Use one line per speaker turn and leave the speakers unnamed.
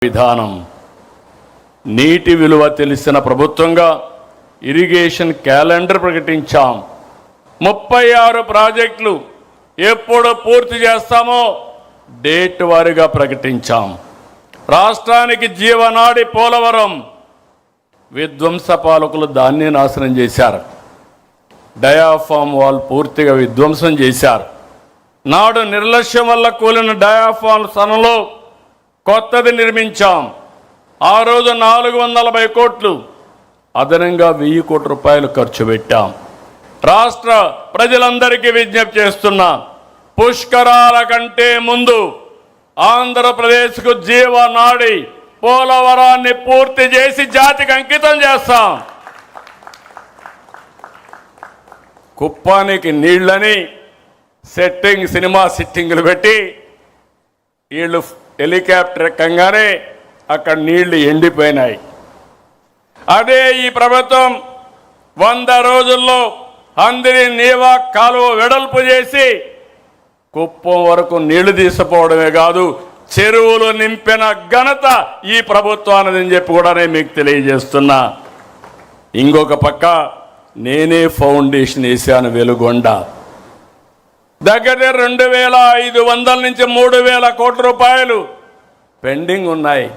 విధానం నీటి విలువ తెలిసిన ప్రభుత్వంగా ఇరిగేషన్ క్యాలెండర్ ప్రకటించాం. 36 ప్రాజెక్టులు ఎప్పుడు పూర్తి చేస్తామో డేట్ వారీగా ప్రకటించాం. రాష్ట్రానికి జీవనాడి పోలవరం విధ్వంస పాలకులు దాన్ని నాశనం చేశారు. డయాఫామ్ వాల్ పూర్తిగా విధ్వంసం చేశారు. నాడు నిర్లక్ష్యం వల్ల కూలిన డయాఫామ్ స్థానంలో కొత్తది నిర్మించాం. ఆ రోజు 440 కోట్లు అదనంగా 1000 కోట్ల రూపాయలు ఖర్చు పెట్టాం. రాష్ట్ర ప్రజలందరికీ విజ్ఞప్తి చేస్తున్నా, పుష్కరాల కంటే ముందు ఆంధ్రప్రదేశ్కు జీవనాడి పోలవరాన్ని పూర్తి చేసి జాతికి అంకితం చేస్తాం. కుప్పానికి నీళ్ళని సినిమా సిట్టింగులు పెట్టి వీళ్ళు హెలికాప్టర్ ఎక్కంగానే అక్కడ నీళ్లు ఎండిపోయినాయి. అదే ఈ ప్రభుత్వం 100 రోజుల్లో అందరి నీవా కాలువ వెడల్పు చేసి కుప్పం వరకు నీళ్లు తీసుకుపోవడమే కాదు, చెరువులు నింపిన ఘనత ఈ ప్రభుత్వానిదని చెప్పి కూడా నేను మీకు తెలియజేస్తున్నా. ఇంకొక పక్క నేనే ఫౌండేషన్ వేశాను వెలుగొండ. దగ్గర 2500 నుంచి 3000 కోట్ల రూపాయలు పెండింగ్ ఉన్నాయి.